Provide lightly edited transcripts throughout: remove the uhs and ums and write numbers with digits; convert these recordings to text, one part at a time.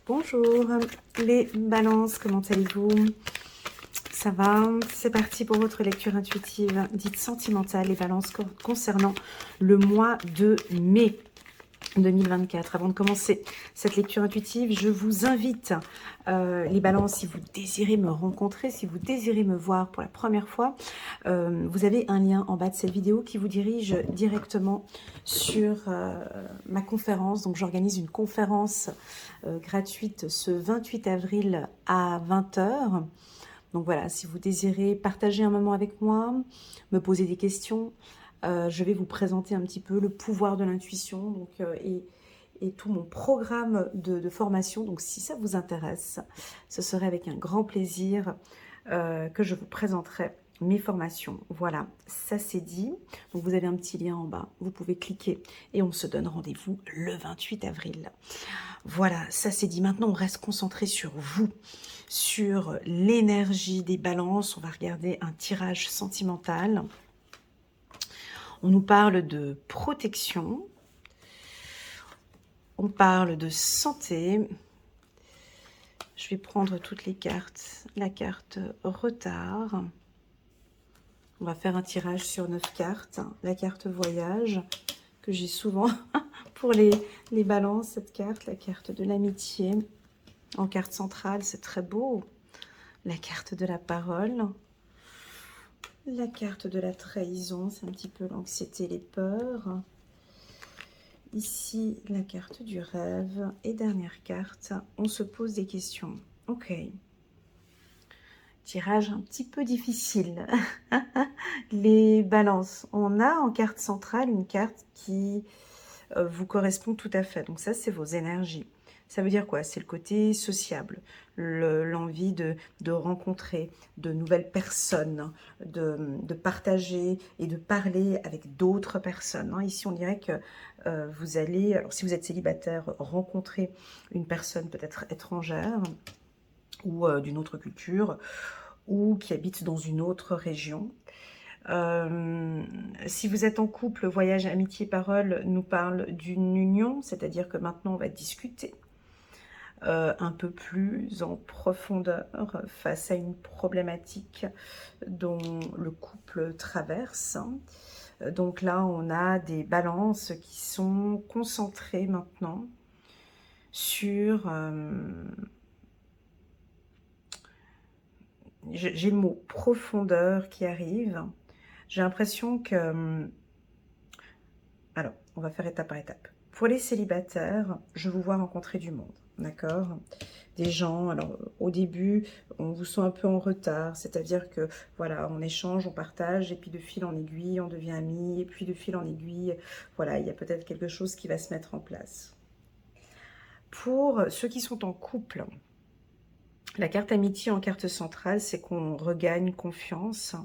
Bonjour les balances, comment allez-vous? Ça va? C'est parti pour votre lecture intuitive dite sentimentale, les balances concernant le mois de mai 2024. Avant de commencer cette lecture intuitive, je vous invite, les balances, si vous désirez me rencontrer, si vous désirez me voir pour la première fois, vous avez un lien en bas de cette vidéo qui vous dirige directement sur ma conférence. Donc j'organise une conférence gratuite ce 28 avril à 20 h. Donc voilà, si vous désirez partager un moment avec moi, me poser des questions, je vais vous présenter un petit peu le pouvoir de l'intuition et tout mon programme de formation. Donc si ça vous intéresse, ce serait avec un grand plaisir que je vous présenterai mes formations. Voilà, ça c'est dit. Donc vous avez un petit lien en bas, vous pouvez cliquer et on se donne rendez-vous le 28 avril. Voilà, ça c'est dit. Maintenant on reste concentré sur vous, sur l'énergie des balances. On va regarder un tirage sentimental. On nous parle de protection, on parle de santé. Je vais prendre toutes les cartes. La carte retard. On va faire un tirage sur 9 cartes. La carte voyage, que j'ai souvent pour les balances, cette carte. La carte de l'amitié. En carte centrale, c'est très beau. La carte de la parole. La carte de la trahison, c'est un petit peu l'anxiété, les peurs. Ici, la carte du rêve. Et dernière carte, on se pose des questions. Ok. Tirage un petit peu difficile. Les balances. On a en carte centrale une carte qui vous correspond tout à fait. Donc ça, c'est vos énergies. Ça veut dire quoi? C'est le côté sociable, l'envie de rencontrer de nouvelles personnes, de partager et de parler avec d'autres personnes. Ici, on dirait que vous allez, alors si vous êtes célibataire, rencontrer une personne peut-être étrangère ou d'une autre culture ou qui habite dans une autre région. Si vous êtes en couple, voyage, amitié, parole nous parle d'une union, c'est-à-dire que maintenant on va discuter un peu plus en profondeur face à une problématique dont le couple traverse. Donc là, on a des balances qui sont concentrées maintenant sur... j'ai le mot profondeur qui arrive. J'ai l'impression que... Alors, on va faire étape par étape. Pour les célibataires, je vous vois rencontrer du monde, d'accord? Des gens, alors au début, on vous sent un peu en retard, c'est-à-dire que, voilà, on échange, on partage, et puis de fil en aiguille, on devient amis, et puis de fil en aiguille, voilà, il y a peut-être quelque chose qui va se mettre en place. Pour ceux qui sont en couple, la carte amitié en carte centrale, c'est qu'on regagne confiance,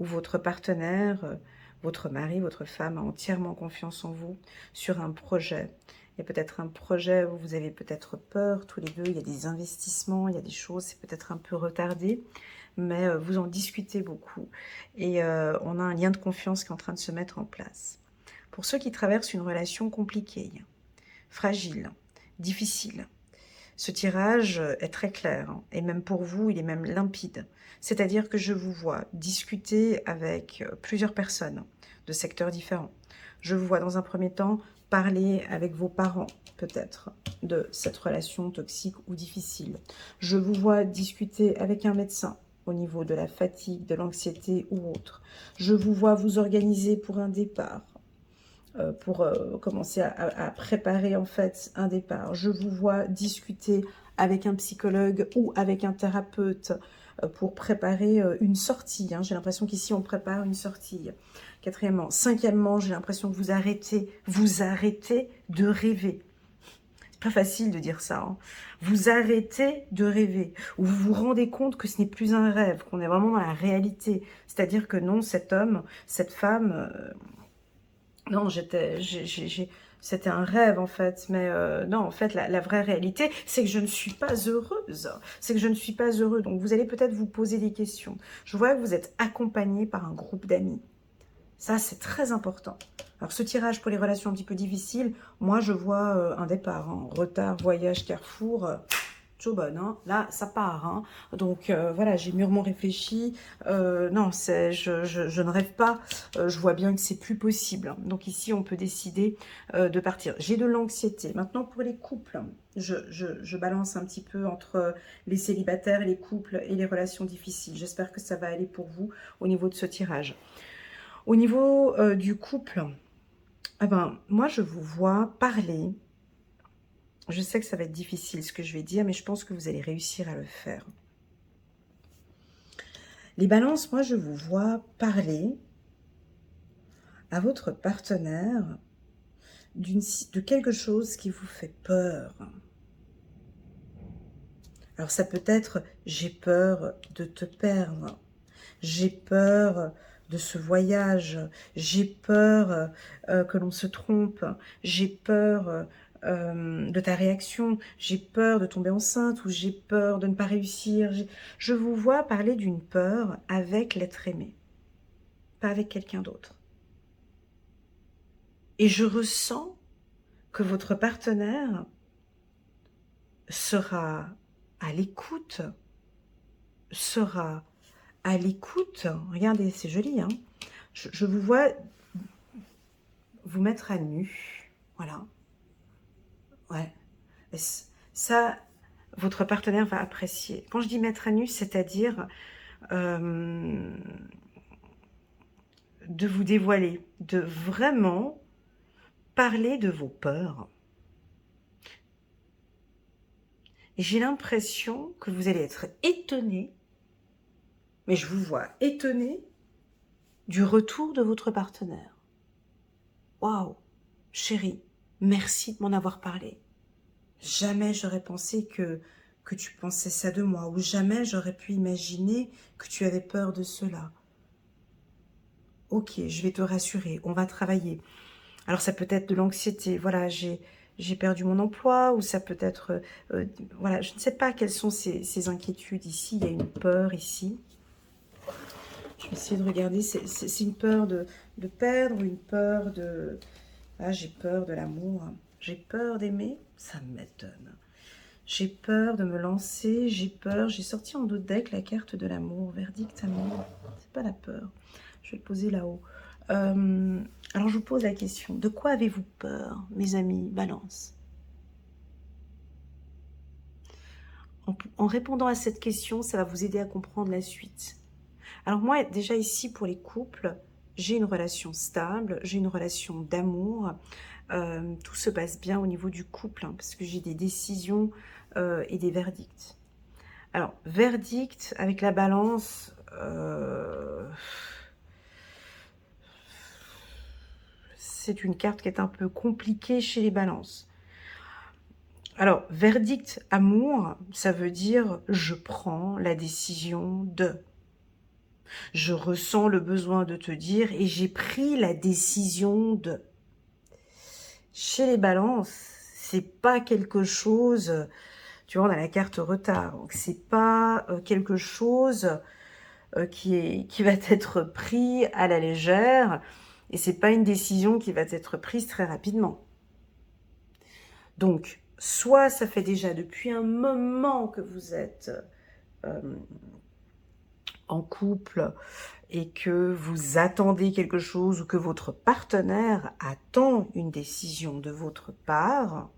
ou votre partenaire, votre mari, votre femme a entièrement confiance en vous sur un projet. Il y a peut-être un projet où vous avez peut-être peur tous les deux, il y a des investissements, il y a des choses, c'est peut-être un peu retardé, mais vous en discutez beaucoup. Et on a un lien de confiance qui est en train de se mettre en place. Pour ceux qui traversent une relation compliquée, fragile, difficile, ce tirage est très clair, et même pour vous, il est même limpide. C'est-à-dire que je vous vois discuter avec plusieurs personnes de secteurs différents. Je vous vois dans un premier temps parler avec vos parents, peut-être, de cette relation toxique ou difficile. Je vous vois discuter avec un médecin au niveau de la fatigue, de l'anxiété ou autre. Je vous vois vous organiser pour un départ, pour commencer à préparer en fait un départ. Je vous vois discuter avec un psychologue ou avec un thérapeute pour préparer une sortie. J'ai l'impression qu'ici on prépare une sortie. Quatrièmement, cinquièmement, j'ai l'impression que vous arrêtez de rêver. C'est pas facile de dire ça. Vous arrêtez de rêver, ou vous vous rendez compte que ce n'est plus un rêve, qu'on est vraiment dans la réalité. C'est-à-dire que non, cet homme, cette femme... non, c'était un rêve en fait, mais non, en fait, la vraie réalité, c'est que je ne suis pas heureuse. C'est que je ne suis pas heureux. Donc, vous allez peut-être vous poser des questions. Je vois que vous êtes accompagné par un groupe d'amis. Ça, c'est très important. Alors, ce tirage pour les relations un petit peu difficiles, moi, je vois un départ. Hein. Retard, voyage, carrefour, toujours bonne. Hein. Là, ça part. Hein. Donc, voilà, j'ai mûrement réfléchi. Non, je ne rêve pas. Je vois bien que c'est plus possible. Donc, ici, on peut décider de partir. J'ai de l'anxiété. Maintenant, pour les couples, je balance un petit peu entre les célibataires, les couples et les relations difficiles. J'espère que ça va aller pour vous au niveau de ce tirage. Au niveau du couple, eh ben, moi, je vous vois parler. Je sais que ça va être difficile ce que je vais dire, mais je pense que vous allez réussir à le faire. Les balances, moi, je vous vois parler à votre partenaire de quelque chose qui vous fait peur. Alors, ça peut être « j'ai peur de te perdre », j'ai peur de ce voyage, j'ai peur que l'on se trompe, j'ai peur de ta réaction, j'ai peur de tomber enceinte ou j'ai peur de ne pas réussir. Je vous vois parler d'une peur avec l'être aimé, pas avec quelqu'un d'autre. Et je ressens que votre partenaire sera à l'écoute, sera à l'écoute. Regardez, c'est joli, hein. Je vous vois vous mettre à nu, voilà. Ouais. Ça, votre partenaire va apprécier. Quand je dis mettre à nu, c'est-à-dire de vous dévoiler, de vraiment parler de vos peurs. Et j'ai l'impression que vous allez être étonné, mais je vous vois étonné du retour de votre partenaire. Waouh, chérie, merci de m'en avoir parlé. Jamais j'aurais pensé que tu pensais ça de moi, ou jamais j'aurais pu imaginer que tu avais peur de cela. Ok, je vais te rassurer, on va travailler. Alors ça peut être de l'anxiété, voilà, j'ai perdu mon emploi, ou ça peut être, voilà, je ne sais pas quelles sont ces inquiétudes ici, il y a une peur ici. Je vais essayer de regarder, c'est une peur de perdre, ou une peur de... Ah, j'ai peur de l'amour, j'ai peur d'aimer, ça m'étonne. J'ai peur de me lancer, j'ai peur, j'ai sorti en dos de deck la carte de l'amour, verdict amour, c'est pas la peur, je vais le poser là-haut. Alors je vous pose la question, de quoi avez-vous peur, mes amis, Balance? En répondant à cette question, ça va vous aider à comprendre la suite. Alors moi, déjà ici, pour les couples, j'ai une relation stable, j'ai une relation d'amour, tout se passe bien au niveau du couple, hein, parce que j'ai des décisions et des verdicts. Alors, verdict avec la balance, c'est une carte qui est un peu compliquée chez les balances. Alors, verdict amour, ça veut dire je prends la décision de. Je ressens le besoin de te dire et j'ai pris la décision de. Chez les balances, c'est pas quelque chose, tu vois, on a la carte retard, donc c'est pas quelque chose qui va être pris à la légère et c'est pas une décision qui va être prise très rapidement. Donc, soit ça fait déjà depuis un moment que vous êtes en couple et que vous attendez quelque chose ou que votre partenaire attend une décision de votre part.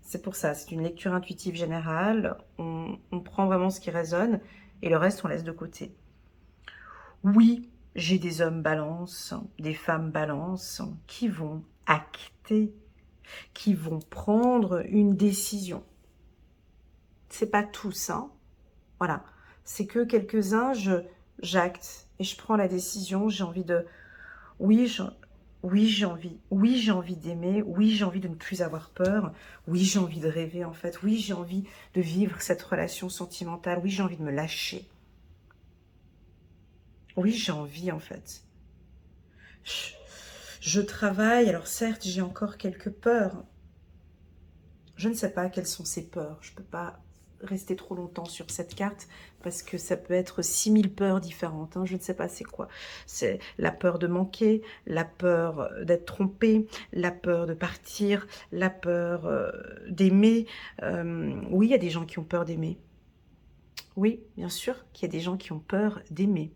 C'est pour ça, c'est une lecture intuitive générale. On prend vraiment ce qui résonne et le reste, on laisse de côté. Oui, j'ai des hommes balance, des femmes balance qui vont acter, qui vont prendre une décision. C'est pas tous, hein. Voilà. C'est que quelques-uns, j'acte et je prends la décision. J'ai envie de... Oui, j'ai envie. Oui, j'ai envie d'aimer. Oui, j'ai envie de ne plus avoir peur. Oui, j'ai envie de rêver, en fait. Oui, j'ai envie de vivre cette relation sentimentale. Oui, j'ai envie de me lâcher. Oui, j'ai envie, en fait. Je travaille. Alors, certes, j'ai encore quelques peurs. Je ne sais pas quelles sont ces peurs. Je ne peux pas rester trop longtemps sur cette carte parce que ça peut être 6000 peurs différentes. Hein, je ne sais pas c'est quoi. C'est la peur de manquer, la peur d'être trompé, la peur de partir, la peur d'aimer. Oui, il y a des gens qui ont peur d'aimer. Oui, bien sûr qu'il y a des gens qui ont peur d'aimer.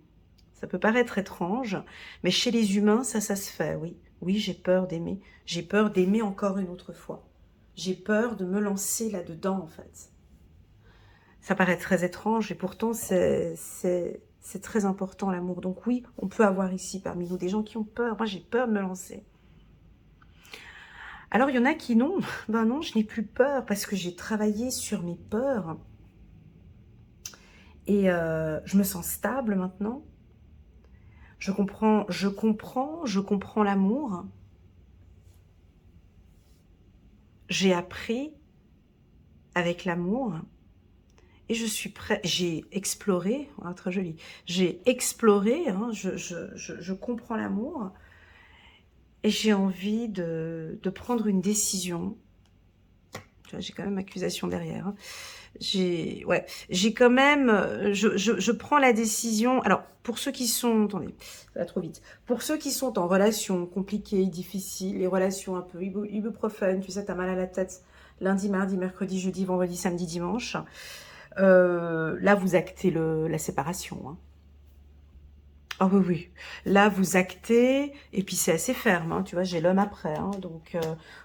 Ça peut paraître étrange, mais chez les humains, ça se fait, oui. Oui, j'ai peur d'aimer. J'ai peur d'aimer encore une autre fois. J'ai peur de me lancer là-dedans, en fait. Ça paraît très étrange, et pourtant, c'est très important, l'amour. Donc oui, on peut avoir ici, parmi nous, des gens qui ont peur. Moi, j'ai peur de me lancer. Alors, il y en a qui non. Ben non, je n'ai plus peur, parce que j'ai travaillé sur mes peurs. Et je me sens stable maintenant. Je comprends l'amour. J'ai appris avec l'amour et je suis prête. J'ai exploré, hein, très joli. J'ai exploré, hein, je comprends l'amour et j'ai envie de prendre une décision. J'ai quand même accusation derrière. Hein. J'ai quand même, je prends la décision. Alors, pour ceux qui sont, attendez, ça va trop vite. Pour ceux qui sont en relation compliquée, difficile, les relations un peu ibuprofène, tu sais, t'as mal à la tête, lundi, mardi, mercredi, jeudi, vendredi, samedi, dimanche. Là, vous actez la séparation. Hein. Ah oui, oui. Là, vous actez, et puis c'est assez ferme, hein, tu vois, j'ai l'homme après. Hein, donc,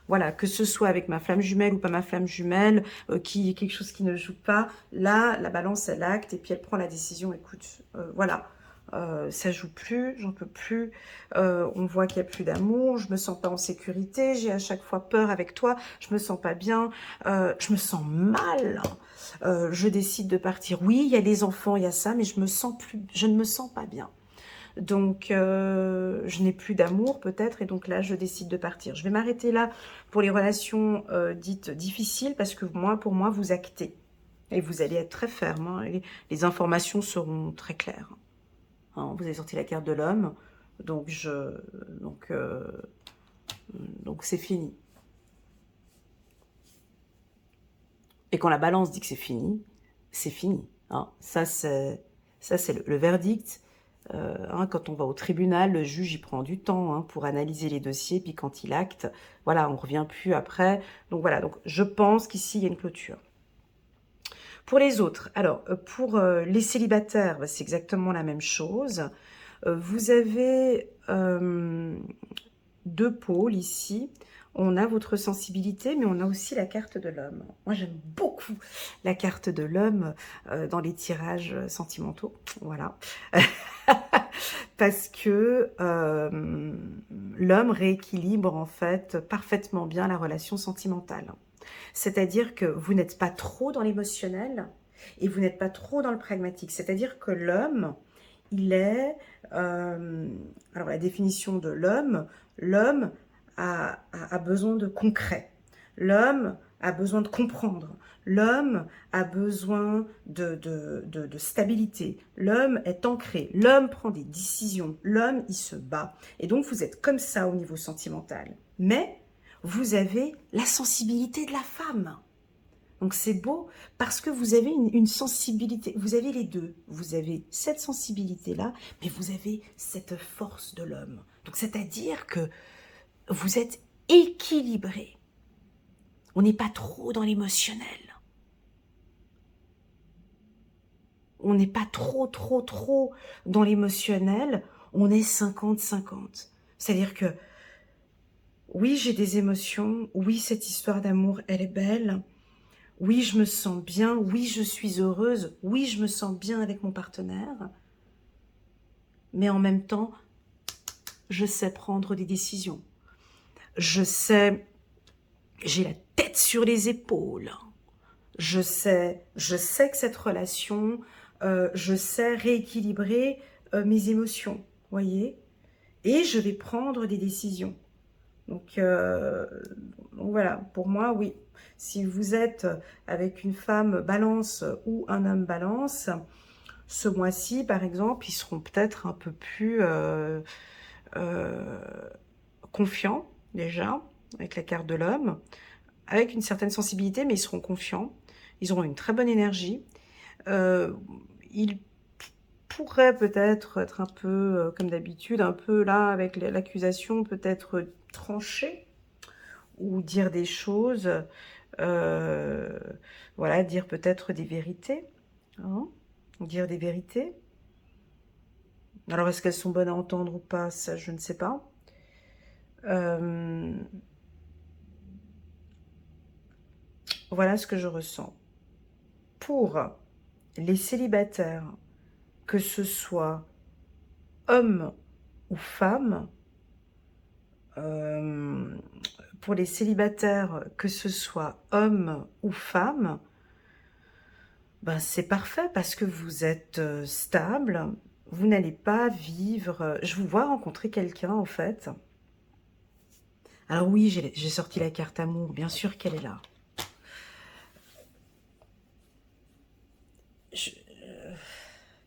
voilà, que ce soit avec ma flamme jumelle ou pas ma flamme jumelle, qui est quelque chose qui ne joue pas, là, la balance, elle acte, et puis elle prend la décision, écoute, voilà, ça joue plus, j'en peux plus, on voit qu'il n'y a plus d'amour, je me sens pas en sécurité, j'ai à chaque fois peur avec toi, je me sens pas bien, je me sens mal, je décide de partir. Oui, il y a les enfants, il y a ça, mais je ne me sens pas bien. Donc, je n'ai plus d'amour peut-être, et donc là, je décide de partir. Je vais m'arrêter là pour les relations dites difficiles, parce que pour moi, vous actez. Et vous allez être très ferme. Hein, et les informations seront très claires. Hein, vous avez sorti la carte de l'homme, donc donc c'est fini. Et quand la balance dit que c'est fini, c'est fini. Hein. Ça, c'est le verdict. Hein, quand on va au tribunal, le juge il prend du temps hein, pour analyser les dossiers, puis quand il acte, voilà, on ne revient plus après. Donc voilà, donc je pense qu'ici il y a une clôture. Pour les autres, alors pour les célibataires, bah, c'est exactement la même chose. Vous avez deux pôles ici. On a votre sensibilité, mais on a aussi la carte de l'homme. Moi, j'aime beaucoup la carte de l'homme dans les tirages sentimentaux. Voilà. Parce que l'homme rééquilibre en fait parfaitement bien la relation sentimentale. C'est-à-dire que vous n'êtes pas trop dans l'émotionnel et vous n'êtes pas trop dans le pragmatique. C'est-à-dire que l'homme, il est... alors la définition de l'homme a besoin de concret. L'homme a besoin de comprendre. L'homme a besoin de stabilité. L'homme est ancré. L'homme prend des décisions. L'homme, il se bat. Et donc, vous êtes comme ça au niveau sentimental. Mais vous avez la sensibilité de la femme. Donc, c'est beau parce que vous avez une sensibilité. Vous avez les deux. Vous avez cette sensibilité-là, mais vous avez cette force de l'homme. Donc, c'est-à-dire que vous êtes équilibré. On n'est pas trop dans l'émotionnel. On n'est pas trop dans l'émotionnel. On est 50-50. C'est-à-dire que, oui, j'ai des émotions. Oui, cette histoire d'amour, elle est belle. Oui, je me sens bien. Oui, je suis heureuse. Oui, je me sens bien avec mon partenaire. Mais en même temps, je sais prendre des décisions. Je sais, j'ai la tête sur les épaules. Je sais que cette relation, je sais rééquilibrer mes émotions, voyez. Et je vais prendre des décisions. Donc voilà, pour moi, oui. Si vous êtes avec une femme balance ou un homme balance, ce mois-ci, par exemple, ils seront peut-être un peu plus confiants, déjà, avec la carte de l'homme, avec une certaine sensibilité, mais ils seront confiants. Ils auront une très bonne énergie. Ils pourraient peut-être être un peu, comme d'habitude, un peu là, avec l'accusation, peut-être trancher ou dire des choses, voilà, dire peut-être des vérités, hein, dire des vérités. Alors, est-ce qu'elles sont bonnes à entendre ou pas? Ça, je ne sais pas. Voilà ce que je ressens. Pour les célibataires, que ce soit hommes ou femmes, pour les célibataires, que ce soit hommes ou femmes, ben c'est parfait parce que vous êtes stable, vous n'allez pas vivre... Je vous vois rencontrer quelqu'un en fait. Alors oui, j'ai sorti la carte amour, bien sûr qu'elle est là.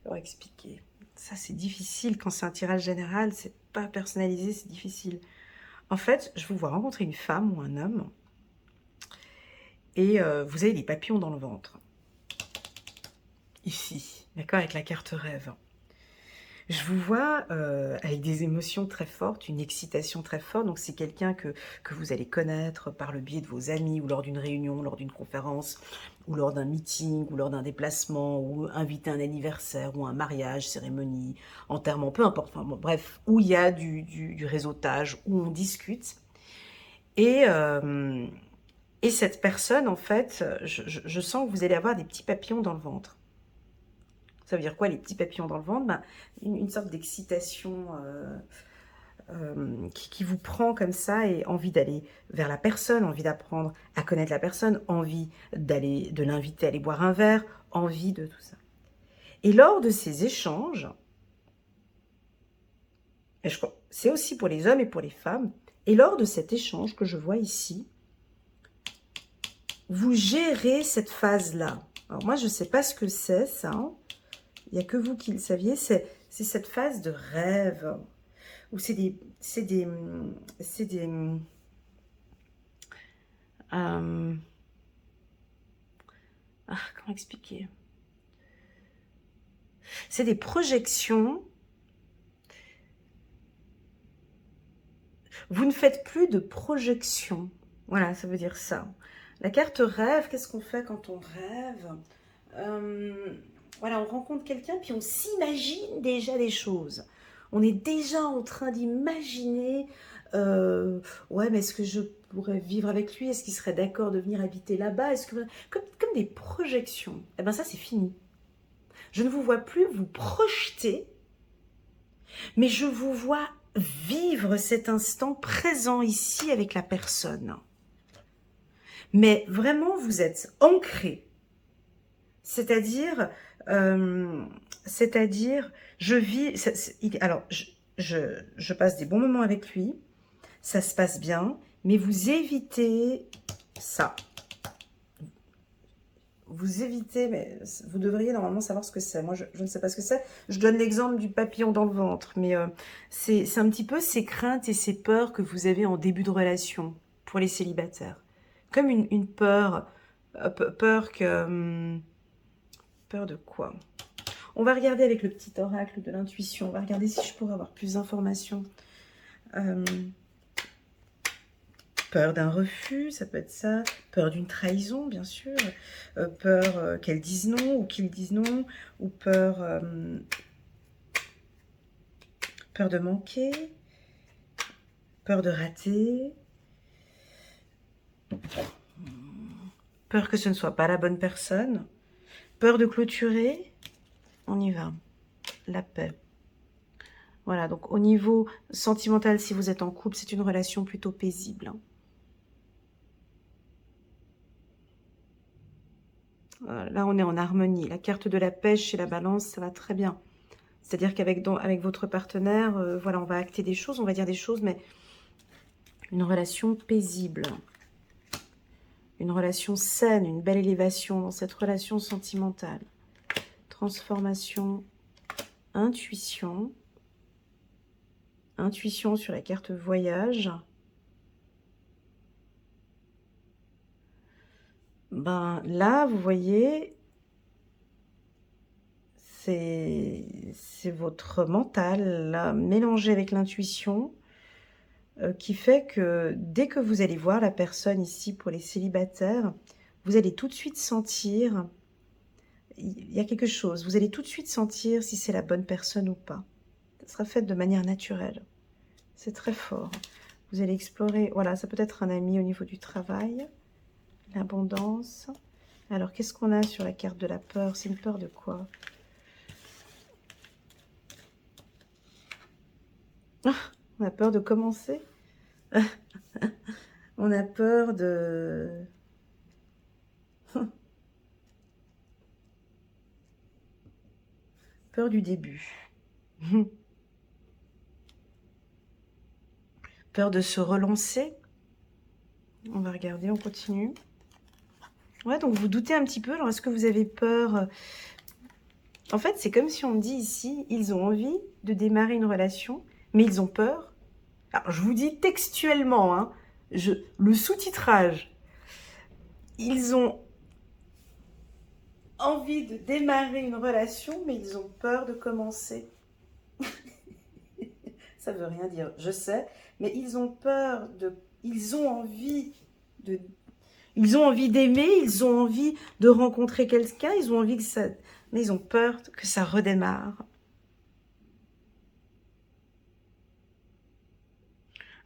Comment expliquer? Ça c'est difficile quand c'est un tirage général, c'est pas personnalisé, c'est difficile. En fait, je vous vois rencontrer une femme ou un homme et vous avez des papillons dans le ventre. Ici, d'accord, avec la carte rêve. Je vous vois avec des émotions très fortes, une excitation très forte. Donc, c'est quelqu'un que vous allez connaître par le biais de vos amis ou lors d'une réunion, lors d'une conférence, ou lors d'un meeting, ou lors d'un déplacement, ou invité à un anniversaire, ou un mariage, cérémonie, enterrement, peu importe. Enfin, bon, bref, où il y a du réseautage, où on discute. Et cette personne, en fait, je sens que vous allez avoir des petits papillons dans le ventre. Ça veut dire quoi, les petits papillons dans le ventre? Ben, une sorte d'excitation qui vous prend comme ça et envie d'aller vers la personne, envie d'apprendre à connaître la personne, envie de l'inviter à aller boire un verre, envie de tout ça. Et lors de ces échanges, c'est aussi pour les hommes et pour les femmes, et lors de cet échange que je vois ici, vous gérez cette phase-là. Alors moi, je ne sais pas ce que c'est, ça. Hein. Il n'y a que vous qui le saviez. C'est cette phase de rêve. Où c'est des... comment expliquer? C'est des projections. Vous ne faites plus de projections. Voilà, ça veut dire ça. La carte rêve, qu'est-ce qu'on fait quand on rêve? Voilà, on rencontre quelqu'un, puis on s'imagine déjà des choses. On est déjà en train d'imaginer, ouais, mais est-ce que je pourrais vivre avec lui? Est-ce qu'il serait d'accord de venir habiter là-bas? Est-ce que comme des projections. Eh bien ça, c'est fini. Je ne vous vois plus vous projeter, mais je vous vois vivre cet instant présent ici avec la personne. Mais vraiment, vous êtes ancré. C'est-à-dire, je vis... Alors, je passe des bons moments avec lui, ça se passe bien, mais vous évitez ça. Vous évitez, mais vous devriez normalement savoir ce que c'est. Moi, je ne sais pas ce que c'est. Je donne l'exemple du papillon dans le ventre, mais c'est un petit peu ces craintes et ces peurs que vous avez en début de relation pour les célibataires. Comme une peur, peur que... peur de quoi? On va regarder avec le petit oracle de l'intuition. On va regarder si je pourrais avoir plus d'informations. Peur d'un refus, ça peut être ça. Peur d'une trahison, bien sûr. Peur qu'elle dise non ou qu'il dise non. Ou peur, peur de manquer. Peur de rater. Peur que ce ne soit pas la bonne personne. Peur de clôturer. On y va. La paix. Voilà, donc au niveau sentimental, si vous êtes en couple, c'est une relation plutôt paisible. Hein. Là, on est en harmonie. La carte de la pêche et la balance, ça va très bien. C'est-à-dire qu'avec avec votre partenaire, voilà, on va acter des choses, on va dire des choses, mais une relation paisible. Une relation saine, une belle élévation dans cette relation sentimentale. Transformation, intuition. Intuition sur la carte voyage. Ben là, vous voyez, c'est votre mental là, mélangé avec l'intuition qui fait que dès que vous allez voir la personne ici pour les célibataires, vous allez tout de suite sentir, il y a quelque chose, vous allez tout de suite sentir si c'est la bonne personne ou pas. Ça sera fait de manière naturelle. C'est très fort. Vous allez explorer, voilà, ça peut être un ami au niveau du travail, l'abondance. Alors, qu'est-ce qu'on a sur la carte de la peur? C'est une peur de quoi? Ah, on a peur de commencer. On a peur de... Peur du début. Peur de se relancer. On va regarder, on continue. Ouais, donc vous doutez un petit peu. Alors, est-ce que vous avez peur? En fait, c'est comme si on me dit ici, ils ont envie de démarrer une relation, mais ils ont peur. Alors, je vous dis textuellement, hein, le sous-titrage. Ils ont envie de démarrer une relation, mais ils ont peur de commencer. Ça veut rien dire, je sais, mais ils ont peur de... Ils ont envie de... Ils ont envie d'aimer, ils ont envie de rencontrer quelqu'un, ils ont envie que ça... Mais ils ont peur que ça redémarre.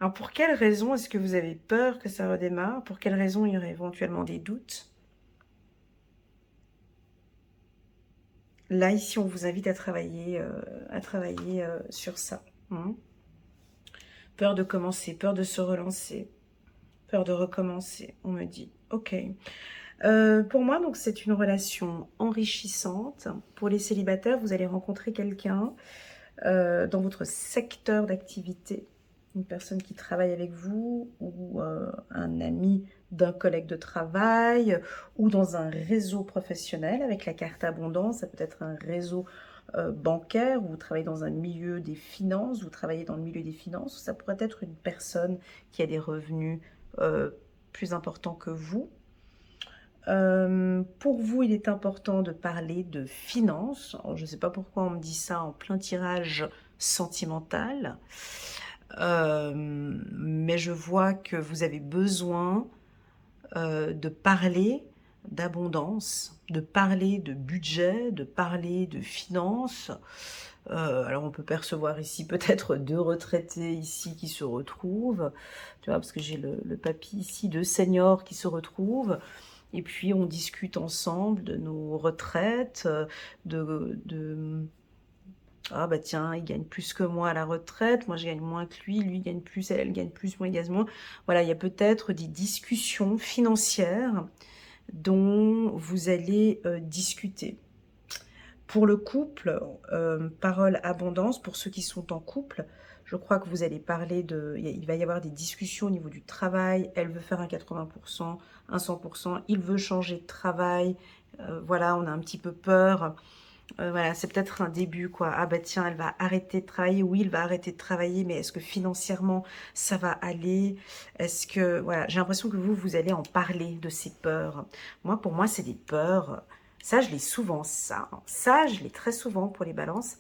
Alors pour quelle raison est-ce que vous avez peur que ça redémarre? Pour quelle raison il y aurait éventuellement des doutes? Là, ici, on vous invite à travailler sur ça. Hein. Peur de commencer, peur de se relancer, peur de recommencer, on me dit. Ok. Pour moi, donc, c'est une relation enrichissante. Pour les célibataires, vous allez rencontrer quelqu'un dans votre secteur d'activité, une personne qui travaille avec vous ou un ami d'un collègue de travail ou dans un réseau professionnel avec la carte abondance. Ça peut être un réseau bancaire, ou vous travaillez dans un milieu des finances, vous travaillez dans le milieu des finances, ou ça pourrait être une personne qui a des revenus plus importants que vous. Pour vous, il est important de parler de finances. Alors, je ne sais pas pourquoi on me dit ça en plein tirage sentimental, mais je vois que vous avez besoin de parler d'abondance, de parler de budget, de parler de finances. Alors on peut percevoir ici peut-être deux retraités ici qui se retrouvent, tu vois, parce que j'ai le papy ici, deux seniors qui se retrouvent. Et puis on discute ensemble de nos retraites, ah bah tiens, il gagne plus que moi à la retraite, moi je gagne moins que lui gagne plus, elle gagne plus, moi il gagne moins. Voilà, il y a peut-être des discussions financières dont vous allez discuter. Pour le couple, parole abondance, pour ceux qui sont en couple, je crois que vous allez parler de... Il va y avoir des discussions au niveau du travail. Elle veut faire un 80%, un 100%. Il veut changer de travail. Voilà, on a un petit peu peur. Voilà, c'est peut-être un début, quoi. Ah bah tiens, elle va arrêter de travailler. Oui, il va arrêter de travailler, mais est-ce que financièrement, ça va aller? Est-ce que... Voilà, j'ai l'impression que vous allez en parler de ces peurs. Moi, pour moi, c'est des peurs... Ça, je l'ai souvent, ça. Ça, je l'ai très souvent pour les balances.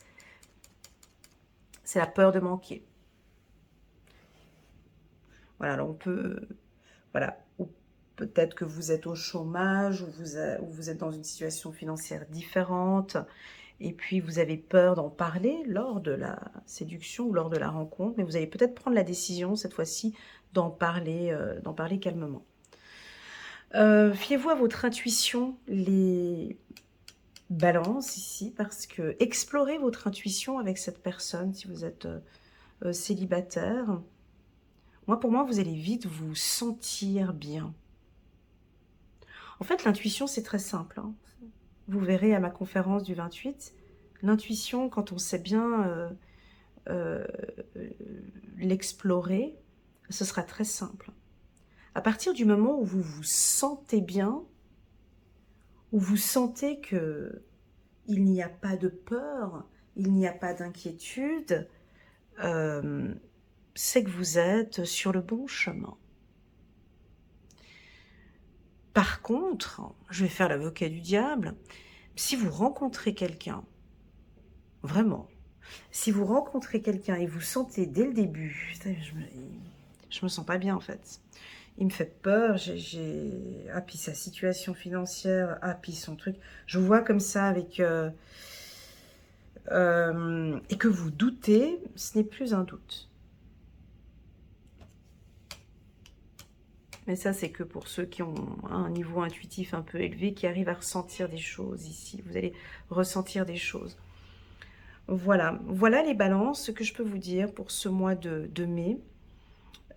C'est la peur de manquer. Voilà, alors on peut... Voilà, ou peut-être que vous êtes au chômage, ou vous êtes dans une situation financière différente, et puis vous avez peur d'en parler lors de la séduction ou lors de la rencontre, mais vous allez peut-être prendre la décision, cette fois-ci, d'en parler calmement. Fiez-vous à votre intuition, les balances ici, parce que explorez votre intuition avec cette personne, si vous êtes célibataire. Moi, pour moi, vous allez vite vous sentir bien. En fait, l'intuition, c'est très simple. Hein. Vous verrez à ma conférence du 28, l'intuition, quand on sait bien euh, l'explorer, ce sera très simple. À partir du moment où vous vous sentez bien, où vous sentez que il n'y a pas de peur, il n'y a pas d'inquiétude, c'est que vous êtes sur le bon chemin. Par contre, je vais faire l'avocat du diable, si vous rencontrez quelqu'un, vraiment, si vous rencontrez quelqu'un et vous sentez dès le début, putain, je me sens pas bien en fait. Il me fait peur, ah puis sa situation financière, ah puis son truc. Je vous vois comme ça avec... et que vous doutez, ce n'est plus un doute. Mais ça, c'est que pour ceux qui ont un niveau intuitif un peu élevé, qui arrivent à ressentir des choses ici. Vous allez ressentir des choses. Voilà, voilà les balances, ce que je peux vous dire pour ce mois de mai.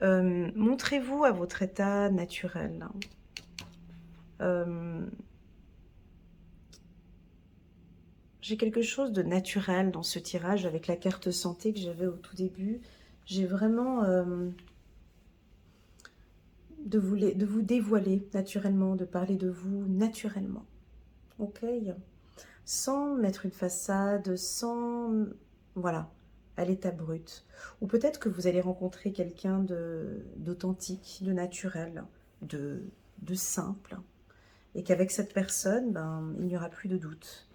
Montrez-vous à votre état naturel. J'ai quelque chose de naturel dans ce tirage avec la carte santé que j'avais au tout début. J'ai vraiment de vous dévoiler naturellement, de parler de vous naturellement. Ok? Sans mettre une façade, sans... Voilà, à l'état brut. Ou peut-être que vous allez rencontrer quelqu'un d'authentique, de naturel, de simple. Et qu'avec cette personne, ben, il n'y aura plus de doute.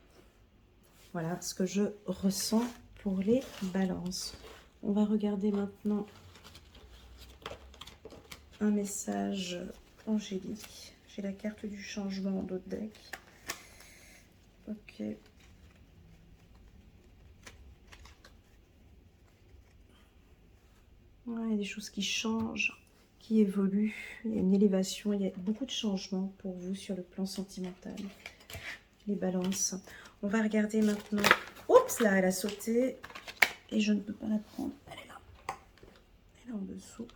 Voilà ce que je ressens pour les balances. On va regarder maintenant un message angélique. J'ai la carte du changement en d'autres deck. Ok. Ouais, il y a des choses qui changent, qui évoluent. Il y a une élévation, il y a beaucoup de changements pour vous sur le plan sentimental. Les balances. On va regarder maintenant. Oups, là, elle a sauté. Et je ne peux pas la prendre. Elle est là. Elle est en dessous.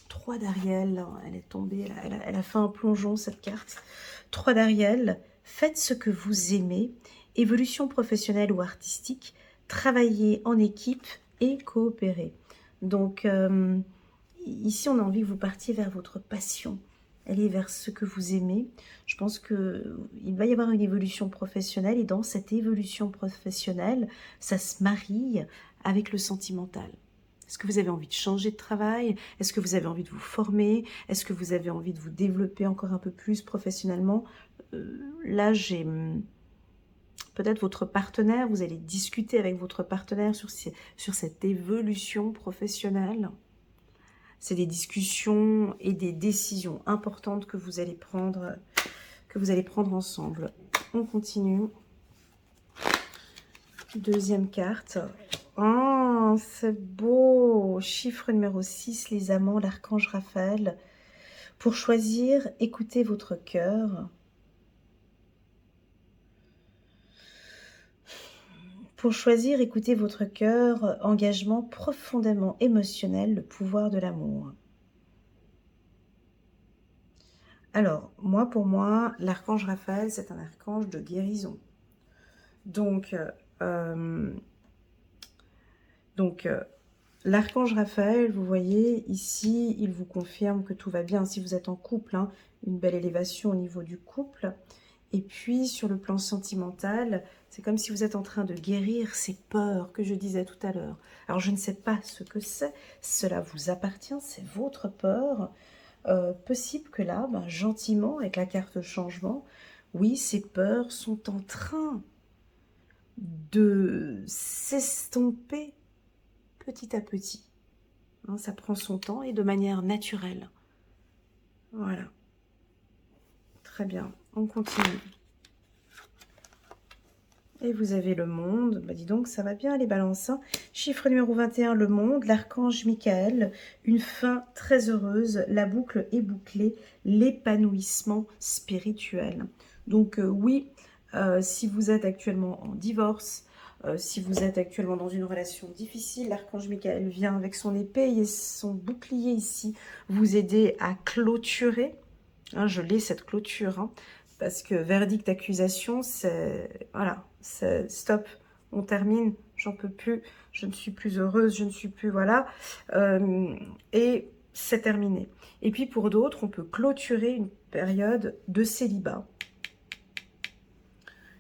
3 d'Ariel. Elle est tombée. Là. Elle a fait un plongeon, cette carte. 3 d'Ariel. Faites ce que vous aimez. Évolution professionnelle ou artistique. Travaillez en équipe et coopérez. Donc, ici, on a envie que vous partiez vers votre passion. Allez vers ce que vous aimez. Je pense qu'il va y avoir une évolution professionnelle et dans cette évolution professionnelle, ça se marie avec le sentimental. Est-ce que vous avez envie de changer de travail? Est-ce que vous avez envie de vous former? Est-ce que vous avez envie de vous développer encore un peu plus professionnellement? Là, j'ai peut-être votre partenaire. Vous allez discuter avec votre partenaire sur cette évolution professionnelle. C'est des discussions et des décisions importantes que vous allez prendre ensemble. On continue. Deuxième carte. Oh, c'est beau. Chiffre numéro 6, les amants, l'archange Raphaël. Pour choisir, écoutez votre cœur. Pour choisir, écoutez votre cœur, engagement profondément émotionnel, le pouvoir de l'amour. Alors, pour moi, l'archange Raphaël, c'est un archange de guérison. Donc l'archange Raphaël, vous voyez, ici, il vous confirme que tout va bien. Si vous êtes en couple, hein, une belle élévation au niveau du couple. Et puis, sur le plan sentimental, c'est comme si vous êtes en train de guérir ces peurs que je disais tout à l'heure. Alors, je ne sais pas ce que c'est. Cela vous appartient, c'est votre peur. Possible que là, gentiment, avec la carte changement, oui, ces peurs sont en train de s'estomper petit à petit. Hein, ça prend son temps et de manière naturelle. Voilà. Très bien, on continue. Et vous avez le monde. Dis donc, ça va bien les balances. Hein. Chiffre numéro 21, le monde. L'archange Michael. Une fin très heureuse. La boucle est bouclée. L'épanouissement spirituel. Donc oui, si vous êtes actuellement en divorce, si vous êtes actuellement dans une relation difficile, l'archange Michael vient avec son épée et son bouclier ici vous aider à clôturer. Hein, je l'ai cette clôture. Hein. Parce que verdict, accusation, c'est... Voilà, c'est stop, on termine, j'en peux plus, je ne suis plus heureuse, je ne suis plus... Voilà. Et c'est terminé. Et puis pour d'autres, on peut clôturer une période de célibat.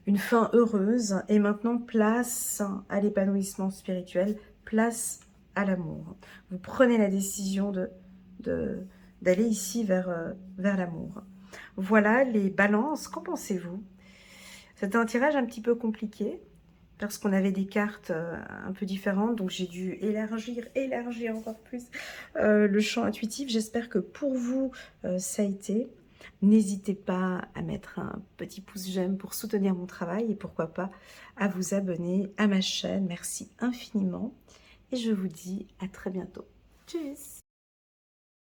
Une fin heureuse. Et maintenant, place à l'épanouissement spirituel, place à l'amour. Vous prenez la décision d'aller ici vers l'amour. Voilà les balances, qu'en pensez-vous? C'était un tirage un petit peu compliqué, parce qu'on avait des cartes un peu différentes, donc j'ai dû élargir encore plus le champ intuitif. J'espère que pour vous, ça a été. N'hésitez pas à mettre un petit pouce j'aime pour soutenir mon travail et pourquoi pas à vous abonner à ma chaîne. Merci infiniment et je vous dis à très bientôt. Tchuss!